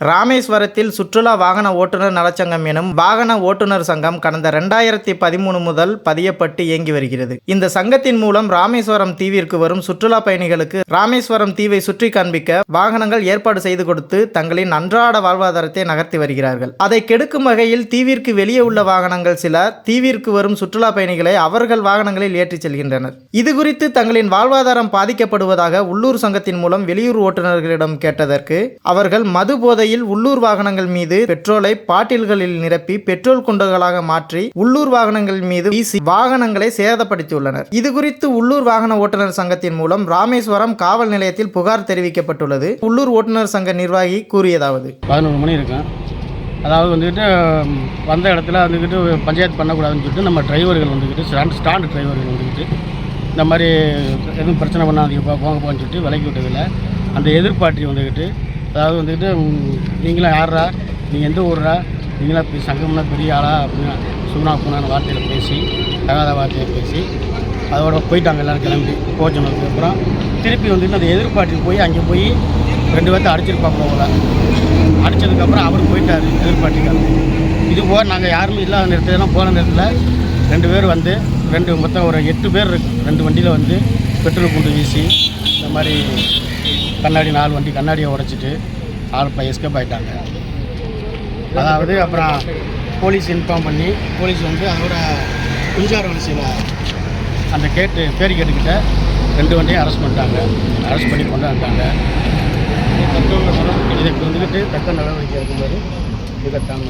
ராமேஸ்வரத்தில் சுற்றுலா வாகன ஓட்டுநர் நலச்சங்கம் எனும் வாகன ஓட்டுநர் சங்கம் கடந்த 2013 முதல் பதியப்பட்டு இயங்கி வருகிறது. இந்த சங்கத்தின் மூலம் ராமேஸ்வரம் தீவிற்கு வரும் சுற்றுலா பயணிகளுக்கு ராமேஸ்வரம் தீவை சுற்றி காண்பிக்க வாகனங்கள் ஏற்பாடு செய்து கொடுத்து தங்களின் அன்றாட வாழ்வாதாரத்தை நகர்த்தி வருகிறார்கள். அதை கெடுக்கும் வகையில் தீவிற்கு வெளியே உள்ள வாகனங்கள் சில தீவிற்கு வரும் சுற்றுலா பயணிகளை அவர்கள் வாகனங்களில் ஏற்றிச் செல்கின்றனர். இதுகுறித்து தங்களின் வாழ்வாதாரம் பாதிக்கப்படுவதாக உள்ளூர் சங்கத்தின் மூலம் வெளியூர் ஓட்டுநர்களிடம் கேட்டதற்கு அவர்கள் மது போதையில் உள்ளூர் வாகனங்கள் மீது பெட்ரோலை பாட்டில்களில் நிரப்பி பெட்ரோல் குண்டுகளாக மாற்றி உள்ளூர் வாகனங்கள் மீது வீசி வாகனங்களை சேதப்படுத்தியுள்ளனர். இதுகுறித்து உள்ளூர் வாகன ஓட்டுநர் சங்கத்தின் மூலம் ராமேஸ்வரம் காவல் நிலையத்தில் புகார் தெரிவிக்கப்பட்டுள்ளது. உள்ளூர் ஓட்டுநர் சங்க நிர்வாகி கூறியதாவது: 11 மணி இருக்கும். அதாவது வந்துக்கிட்டு வந்த இடத்துல வந்துக்கிட்டு பஞ்சாயத்து பண்ணக்கூடாதுன்னு சொல்லிட்டு நம்ம டிரைவர்கள் வந்துக்கிட்டு ஸ்டாண்டு டிரைவர்கள் வந்துக்கிட்டு இந்த மாதிரி எதுவும் பிரச்சனை பண்ணாதீங்கப்பா போங்கப்பான்னு சொல்லிட்டு விலக்கி விட்டதில்லை. அந்த எதிர்பார்ட்டி வந்துக்கிட்டு அதாவது வந்துக்கிட்டு நீங்களாம் யாரா, நீங்கள் எந்த ஊர்ரா, நீங்களாம் சங்கம்னா பெரிய ஆளா அப்படின்னு சும்மா போனான வார்த்தையில் பேசி தகாத வார்த்தையை பேசி அதோட போயிட்டாங்க. எல்லோரும் கிளம்பி போச்சனதுக்கு அப்புறம் திருப்பி வந்துட்டு அந்த எதிர்பார்ட்டி போய் அங்கே போய் 2 பேர்த்த அடிச்சிருப்பாங்க. போல அடித்ததுக்கப்புறம் அவர் போயிட்டார் எதிர்பார்ட்டிக்காக. இது போக நாங்கள் யாருமே இல்லாத நேரத்தில் போன நேரத்தில் 2 பேர் வந்து மொத்தம் ஒரு 8 பேர் இருக்குது. 2 வண்டியில் வந்து பெட்ரோல் குண்டு வீசி இந்த மாதிரி கண்ணாடி 4 வண்டி கண்ணாடியை உடைச்சிட்டு எஸ்கேப் ஆகிட்டாங்க. அதாவது அப்புறம் போலீஸ் இன்ஃபார்ம் பண்ணி போலீஸ் வந்து அதோட குஞ்சார வரிசையில் அந்த பேரிகேட்டுக்கிட்ட 2 வண்டியும் அரெஸ்ட் பண்ணிட்டாங்க. அரெஸ்ட் பண்ணி கொண்டு வந்தாங்க. இதுக்கு வந்துக்கிட்டு தக்க நடவடிக்கை எடுக்கும்போது மிகத்தான்